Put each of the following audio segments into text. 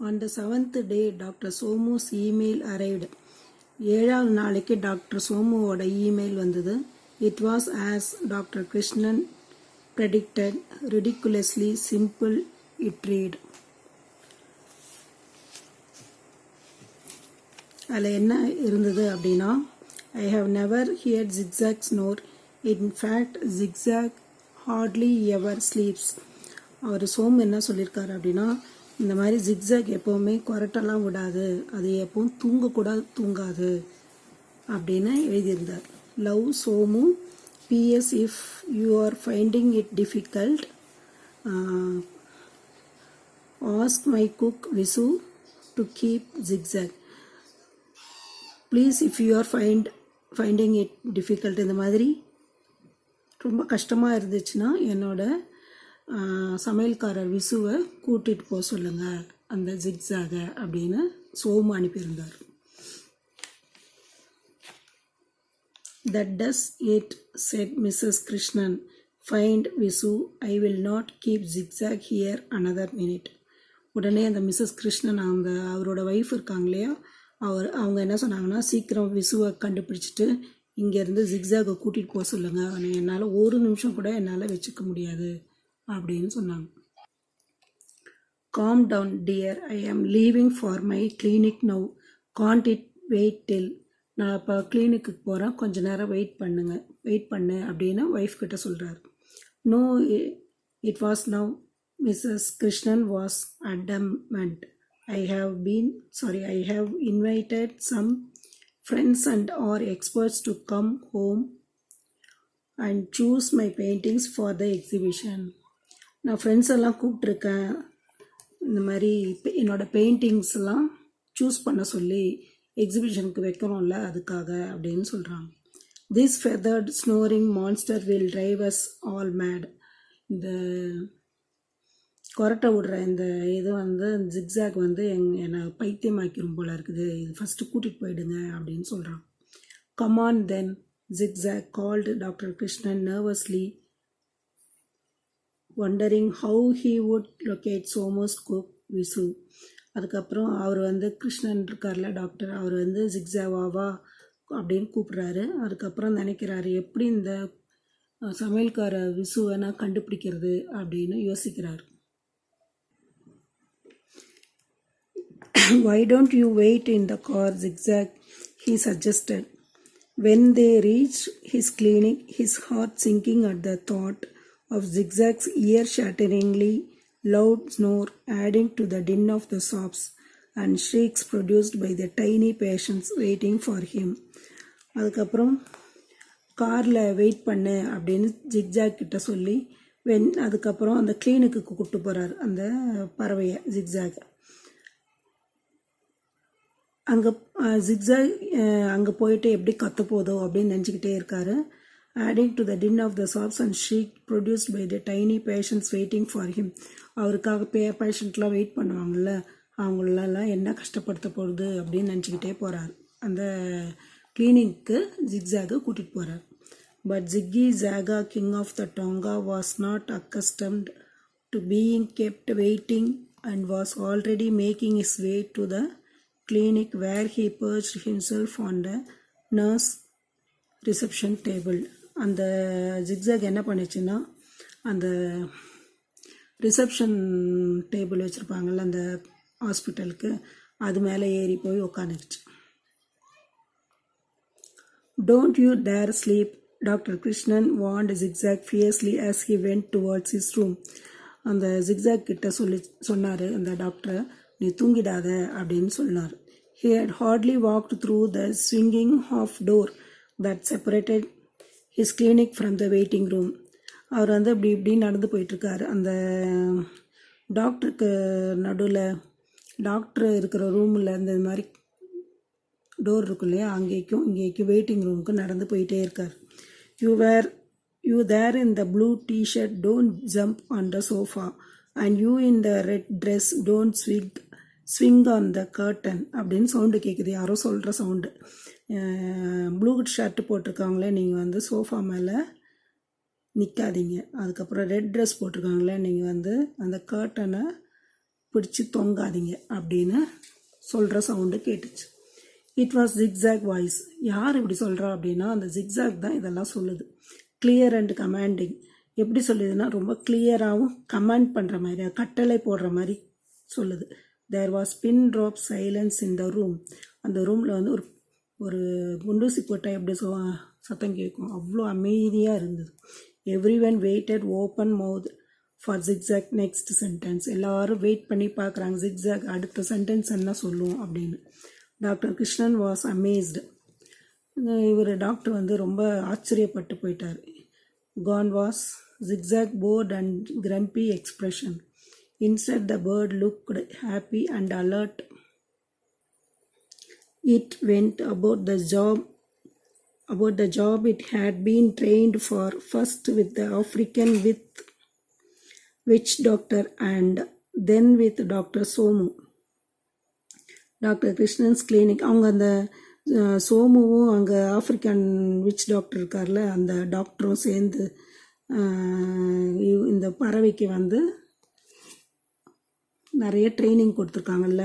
On the 7th day, Dr. Somu's email arrived. ஏழாவது நாளைக்கு doctor சோமுவோட email வந்தது. It was as Dr. Krishnan predicted, ridiculously simple it read. அதில் என்ன இருந்தது அப்படின்னா, I have never heard zigzag snore. In fact, zigzag hardly ever sleeps. அவர் சோமு என்ன சொல்லியிருக்காரு அப்படின்னா, இந்த மாதிரி ஜிக்ஸாக் எப்போவுமே கொரட்டெல்லாம் விடாது, அது எப்பவும் தூங்கக்கூட தூங்காது அப்படின்னு எழுதியிருந்தார். Love Somu, PS if you are finding it difficult, ask my cook Visu to keep zigzag. Please if you are finding it difficult, இந்த மாதிரி ரொம்ப கஷ்டமாக இருந்துச்சுன்னா என்னோட சமையல்காரர் விசுவை கூட்டிகிட்டு போக சொல்லுங்கள் அந்த ஜிக்ஸாக அப்படின்னு Somu அனுப்பியிருந்தார். That does it, said Mrs. Krishnan. Find Visu, I will not keep zigzag here another minute. உடனே அந்த மிஸ்ஸஸ் கிருஷ்ணன் அவரோட ஒய்ஃப் இருக்காங்க இல்லையா, அவங்க என்ன சொன்னாங்கன்னா, சீக்கிரம் விசுவை கண்டுபிடிச்சிட்டு இங்கேருந்து ஜிக்ஸாகை கூட்டிகிட்டு போக சொல்லுங்கள், என்னால் ஒரு நிமிஷம் கூட என்னால் வச்சுக்க முடியாது அப்படின்னு சொன்னாங்க. Calm down dear, I am leaving for my clinic now. Can't it wait till? நான் இப்போ கிளினிக்கு போகிறேன், கொஞ்ச நேரம் வெயிட் பண்ணு அப்படின்னு ஒய்ஃப் கிட்ட சொல்கிறார். No, it was now. Mrs. Krishnan was adamant. I have invited some friends and our experts to come home and choose my paintings for the exhibition. நான் ஃப்ரெண்ட்ஸ் எல்லாம் கூப்பிட்ருக்கேன், இந்த மாதிரி என்னோடய பெயிண்டிங்ஸ்லாம் சூஸ் பண்ண சொல்லி எக்ஸிபிஷனுக்கு வைக்கணும்ல அதுக்காக அப்படின்னு சொல்கிறாங்க. This feathered snoring monster will drive us all mad. இந்த கொரட்டை விடுற இந்த இது ஜிக்ஸாக் என்னை பைத்தியமாக்கிரும் போல இருக்குது, இது ஃபஸ்ட்டு கூட்டிகிட்டு போயிடுங்க அப்படின்னு சொல்கிறான். Come on then, zigzag, called Dr. Krishnan nervously, wondering how he would locate Somu's cook Visu. அதுக்கப்புறம் அவர் கிருஷ்ணன் இருக்கார்ல டாக்டர், அவர் ஜிக்ஸாவா அப்படின்னு கூப்பிட்றாரு. அதுக்கப்புறம் நினைக்கிறாரு, எப்படி இந்த சமையல்கார விசுவை நான் கண்டுபிடிக்கிறது அப்படின்னு யோசிக்கிறார். Why don't you wait in the car, zigzag, he suggested. When they reached his clinic, his heart sinking at the thought of zigzag's ear-shatteringly loud snore adding to the din of the sobs and shrieks produced by the tiny patients waiting for him. அதுக்கப்புறம் காரில் wait பண்ணு அப்படின்னு zigzag கிட்ட சொல்லி அதுக்கப்புறம் அந்த கிளினிக்கு கூப்பிட்டு போகிறார் அந்த பறவையை ஜிக்ஸாக். அங்கே போயிட்டு எப்படி கத்த போதோ அப்படின்னு நினச்சிக்கிட்டே இருக்காரு. Adding to the din of the sobs and shriek produced by the tiny patients waiting for him. அவருக்காக பேஷண்ட்லாம் வெயிட் பண்ணுவாங்கள்ல, அவங்களெல்லாம் என்ன கஷ்டப்படுத்த போகுது அப்படின்னு நினச்சிக்கிட்டே போகிறார். அந்த கிளினிக்கு ஜிக்ஸாக கூட்டிகிட்டு போகிறார். But Jiggy Jagga, king of the tonga, was not accustomed to being kept waiting and was already making his way to the clinic where he perched himself on the nurse reception table. அந்த ஜிக்ஸாக் என்ன பண்ணுச்சுன்னா, அந்த ரிசப்ஷன் டேபிள் வச்சுருப்பாங்கள்ல அந்த ஹாஸ்பிட்டலுக்கு, அது மேலே ஏறி போய் உக்காந்துச்சு. Don't you dare sleep, Dr. Krishnan warned zigzag fiercely as he went towards his room. அந்த ஜிக்ஸாக் கிட்ட சொன்னார் அந்த டாக்டர், நீ தூங்கிடாத அப்படின்னு சொன்னார். He had hardly walked through the swinging half door that separated his clinic from the waiting room. அவர் இப்படி நடந்து போயிட்டுருக்காரு. அந்த டாக்டருக்கு நடுவில் டாக்டர் இருக்கிற ரூமில் இந்த மாதிரி டோர் இருக்கும் இல்லையா, இங்கேக்கும் வெயிட்டிங் ரூமுக்கு நடந்து போயிட்டே இருக்கார். You there in the blue t-shirt, don't jump on the sofa, and you in the red dress, don't swing on the curtain அப்படின்னு சவுண்டு கேட்குது, யாரோ சொல்கிற சவுண்டு. ப்ளூ ஷர்ட்டு போட்டிருக்காங்களே, நீங்கள் சோஃபா மேலே நிற்காதீங்க. அதுக்கப்புறம் ரெட் ட்ரெஸ் போட்டிருக்காங்களே, நீங்கள் அந்த கர்ட்டனை பிடிச்சி தொங்காதீங்க அப்படின்னு சொல்கிற சவுண்டு கேட்டுச்சு. It was zigzag voice. யார் இப்படி சொல்கிறா அப்படின்னா அந்த ஜிக்ஸாக் தான் இதெல்லாம் சொல்லுது. Clear and commanding. எப்படி சொல்லுதுன்னா ரொம்ப கிளியராகவும் கமாண்ட் பண்ணுற மாதிரி, கட்டளை போடுற மாதிரி சொல்லுது. There was pin drop silence in the room. அந்த ரூமில் வந்து ஒரு குண்டூசி போட்டால் எப்படி சத்தம் கேட்கும், அவ்வளோ அமைதியாக இருந்தது. Every one waited open mouth for zigzag next sentence. எல்லாரும் வெயிட் பண்ணி பார்க்குறாங்க ஜிக்ஸாக் அடுத்த சென்டென்ஸ் என்ன சொல்லுவோம் அப்படின்னு. Doctor Krishnan was amazed. இவர் டாக்டர் வந்து ரொம்ப ஆச்சரியப்பட்டு போயிட்டார். Khan was zigzag bored and grumpy expression. Instead, the bird looked happy and alert. It went about the job it had been trained for, first with the African witch doctor and then with Dr. Somu. Doctor Krishnan's clinic. அவங்க அந்த சோமுவும் அங்கே African which doctor இருக்கார்ல அந்த டாக்டரும் சேர்ந்து இந்த பறவைக்கு வந்து நிறைய ட்ரைனிங் கொடுத்துருக்காங்கல்ல,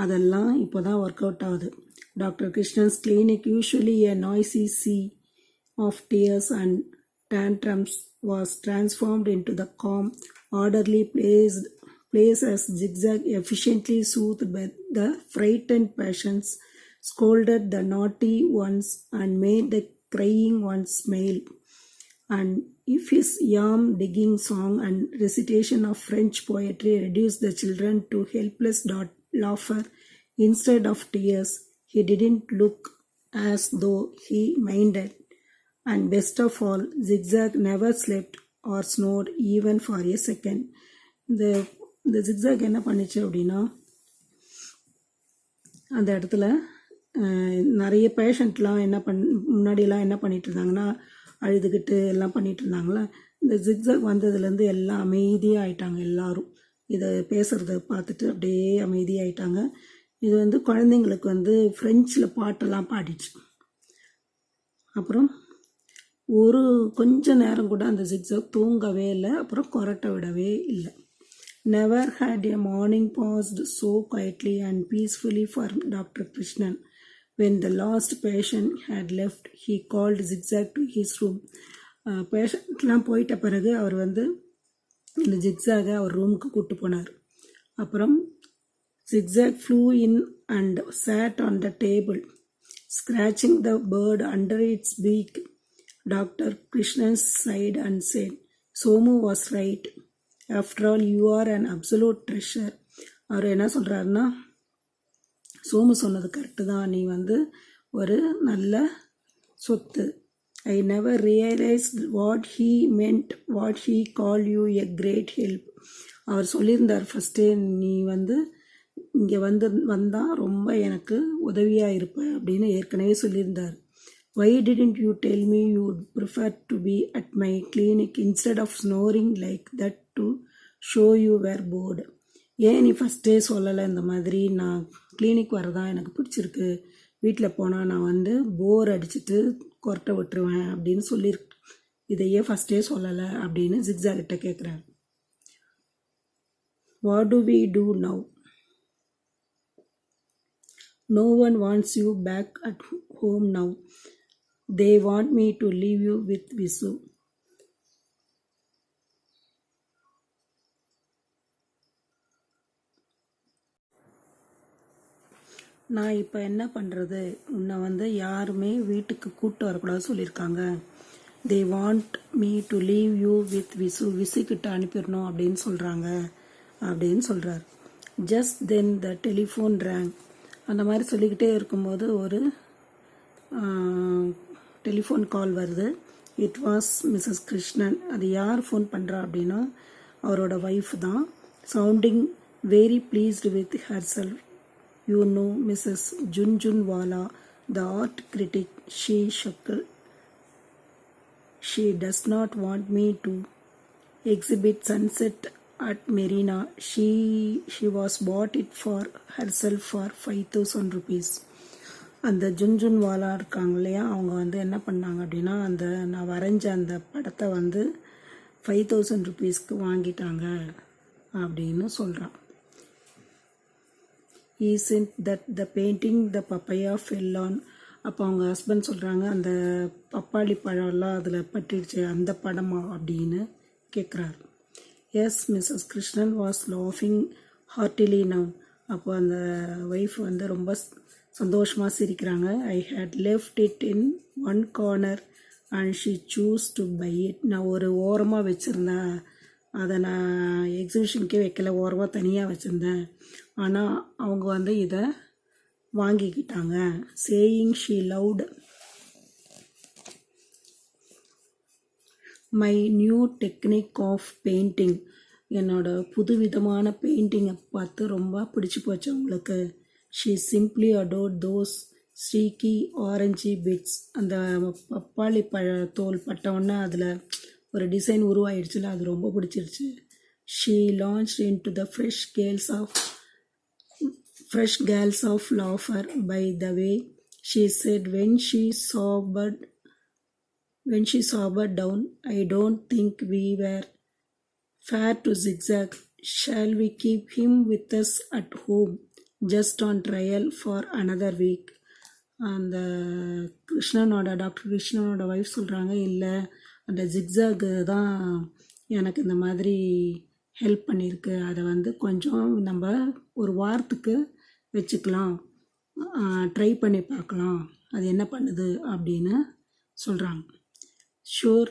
அதெல்லாம் இப்போ தான் ஒர்க் அவுட் ஆகுது. Doctor Krishnan's clinic usually a noisy sea of tears and tantrums was transformed into the calm, orderly place as Zigzag efficiently soothed the frightened passions, scolded the naughty ones, and made the crying ones smile. And if his yam digging song and recitation of French poetry reduced the children to helpless laughter instead of tears, he didn't look as though he minded. And best of all, Zigzag never slept or snored even for a second. இந்த zigzag என்ன பண்ணிச்சு அப்படின்னா, அந்த இடத்துல நிறைய பேஷண்ட்லாம் முன்னாடியெல்லாம் என்ன பண்ணிட்டு இருந்தாங்கன்னா அழுதுகிட்டு எல்லாம் பண்ணிட்டு இருந்தாங்களா. இந்த ஜிக்ஸாக் வந்ததுலேருந்து எல்லாம் அமைதியாக ஆயிட்டாங்க. எல்லாரும் இதை பேசுகிறத பார்த்துட்டு அப்படியே அமைதியாயிட்டாங்க. இது வந்து குழந்தைங்களுக்கு வந்து ஃப்ரெஞ்சில் பாட்டெல்லாம் பாடிச்சு. அப்புறம் கொஞ்ச நேரம் கூட அந்த ஜிக்ஸாக் தூங்கவே இல்லை, அப்புறம் கொரட்டை விடவே இல்லை. Never had a morning passed so quietly and peacefully for Dr. Krishnan. When the last patient had left, he called Zigzag to his room. பேஷண்ட்லாம் போயிட்ட பிறகு அவர் வந்து இந்த ஜிக்ஸாகை அவர் ரூமுக்கு கூப்பிட்டு போனார். அப்புறம் zigzag flew in and sat on the table, scratching the bird under its beak. Dr. Krishnan sighed and said, Somu was right. After all, you are an absolute treasure. அவர் என்ன சொல்கிறாருன்னா, சோமு சொன்னது கரெக்டு தான், நீ வந்து ஒரு நல்ல சொத்து. I never realised what he meant what he call you a great help. அவர் சொல்லியிருந்தார் ஃபஸ்ட்டே, நீ வந்து இங்கே வந்தால் ரொம்ப எனக்கு உதவியாக இருப்ப அப்படின்னு ஏற்கனவே சொல்லியிருந்தார். Why didn't you tell me you would prefer to be at my clinic instead of snoring like that to show you were bored? ஏன் நீ ஃபஸ்ட்டே சொல்லலை, இந்த மாதிரி நான் கிளினிக் வரதான் எனக்கு பிடிச்சிருக்கு, வீட்டில் போனால் நான் வந்து போர் அடிச்சுட்டு கொரட்டை விட்டுருவேன் அப்படின்னு சொல்லியிருக்கு, இதையே ஃபஸ்ட்டே சொல்லலை அப்படின்னு ஜிக்ஸாகிட்ட கேட்குறாரு. What do we do now? No one wants you back at home now. They want me to leave you with Visu. நான் இப்போ என்ன பண்ணுறது, உன்னை வந்து யாருமே வீட்டுக்கு கூப்பிட்டு வரக்கூடாது சொல்லியிருக்காங்க. They want me to leave you with Visu, விசுக்கிட்ட அனுப்பிடணும் அப்படின்னு சொல்கிறாங்க அப்படின்னு சொல்கிறார். Just then the telephone rang. அந்த மாதிரி சொல்லிக்கிட்டே இருக்கும்போது ஒரு டெலிஃபோன் கால் வருது. It was Mrs Krishnan. அது யார் ஃபோன் பண்ணுறா அப்படின்னா அவரோட ஒய்ஃப் தான். Sounding very pleased with herself. You know Mrs Jhunjhunwala, the art critic. She chuckled. She does not want me to exhibit sunset at Marina. She was bought it for herself for 5,000 rupees. அந்த ஜுன்ஜுன்வாலா இருக்காங்க இல்லையா, அவங்க வந்து என்ன பண்ணாங்க அப்படின்னா அந்த நான் வரைஞ்ச அந்த படத்தை வந்து 5,000 rupeesக்கு வாங்கிட்டாங்க அப்படின்னு சொல்கிறான். isn't that the painting the papaya fell on? அப்போ அவங்க ஹஸ்பண்ட் சொல்கிறாங்க, அந்த பப்பாளி பழம்லாம் அதில் பட்டுடுச்சு, அந்த படமா அப்படின்னு கேட்குறாரு. எஸ், மிஸ்ஸஸ் கிருஷ்ணன் வாஸ் லாஃபிங் ஹார்ட்டிலி நவ். அப்போ அந்த ஒய்ஃப் வந்து ரொம்ப சந்தோஷமாக சிரிக்கிறாங்க. I had left it in one corner and she chose to buy it. நான் ஒரு ஓரமாக வச்சுருந்தேன், அதை நான் எக்ஸிபிஷனுக்கே வைக்கல, ஓரமாக தனியாக வச்சுருந்தேன். ஆனால் அவங்க வந்து இதை வாங்கிக்கிட்டாங்க. Saying she loved my new technique of painting. என்னோட புதுவிதமான பெயிண்டிங்கை பார்த்து ரொம்ப பிடிச்சி போச்சு அவங்களுக்கு. She simply adored those streaky orange bits. அந்த பப்பாளி தோல் பட்டவுடனே அதில் ஒரு டிசைன் உருவாயிடுச்சுல, அது ரொம்ப பிடிச்சிருச்சு. She launched into the fresh girls of laughter by the way she said when she sobered down. I don't think we were fair to Zigzag. Shall we keep him with us at home just on trial for another week? அந்த doctor கிருஷ்ணனோட wife சொல்கிறாங்க, இல்லை அந்த ஜிக்ஸாகு தான் எனக்கு இந்த மாதிரி help பண்ணியிருக்கு, அதை வந்து கொஞ்சம் நம்ம ஒரு வாரத்துக்கு வச்சுக்கலாம், ட்ரை பண்ணி பார்க்கலாம் அது என்ன பண்ணுது அப்படின்னு சொல்கிறாங்க. Sure,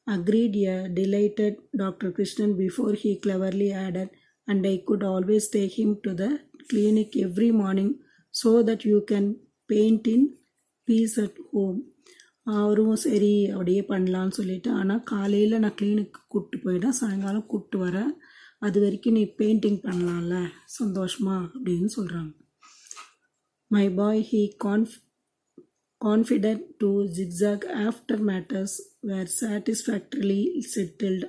agreed a delighted Dr. Krishnan before he cleverly added, and I could always take him to the clinic every morning so that you can paint in peace at home. அவரும் சரி அப்படியே பண்ணலான்னு சொல்லிட்டு, ஆனால் காலையில் நான் கிளினிக்கு கூப்பிட்டு போயிட்டேன், சாயங்காலம் கூப்பிட்டு வரேன், அது வரைக்கும் நீ பெயிண்டிங் பண்ணலாம்ல சந்தோஷமா அப்படின்னு சொல்கிறாங்க. My boy he confident to Zigzag after matters were satisfactorily settled,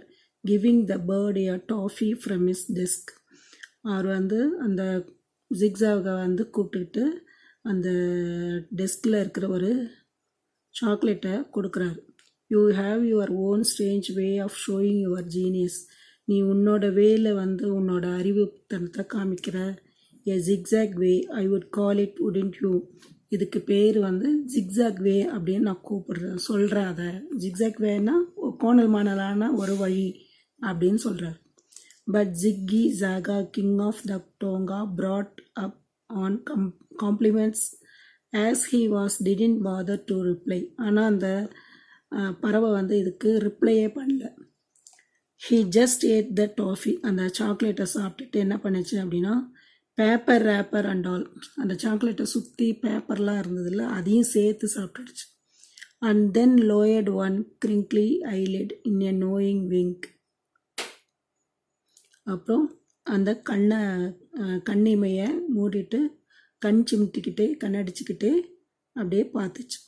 giving the bird a toffee from his desk. அவர் வந்து அந்த ஜிக்ஸாகை வந்து கூப்பிட்டுக்கிட்டு அந்த டெஸ்கில் இருக்கிற ஒரு சாக்லேட்டை கொடுக்குறாரு. You have your own strange way of showing your genius. நீ உன்னோட வேல வந்து உன்னோட அறிவுத்தனத்தை காமிக்கிற. A zigzag way I would call it, wouldn't you? இதுக்கு பேர் வந்து ஜிக்ஸாக் வே அப்படின்னு நான் சொல்கிறேன். அதை ஜிக்ஸாக் வேனா கோணல் மாணலான ஒரு வழி அப்படின்னு சொல்கிறார். But Jiggy Jagga king of the tonga brought up on compliments as he was didn't bother to reply. ஆனால் அந்த பறவை வந்து இதுக்கு ரிப்ளையே பண்ணல. he just ate the toffee. அந்த சாக்லேட்டை சாப்பிட்டுட்டு என்ன பண்ணுச்சு அப்படின்னா, பேப்பர் ரேப்பர் அண்ட் ஆல், அந்த சாக்லேட்டை சுற்றி பேப்பர்லாம் இருந்ததில்ல, அதையும் சேர்த்து சாப்பிட்டுடுச்சு. And then lowered one crinkly eyelid in a knowing wink. அப்புறம் அந்த கண்ணிமையை மூடிட்டு கண் சிமிட்டிக்கிட்டே கண்ணடிச்சுக்கிட்டே அப்படியே பார்த்துச்சு.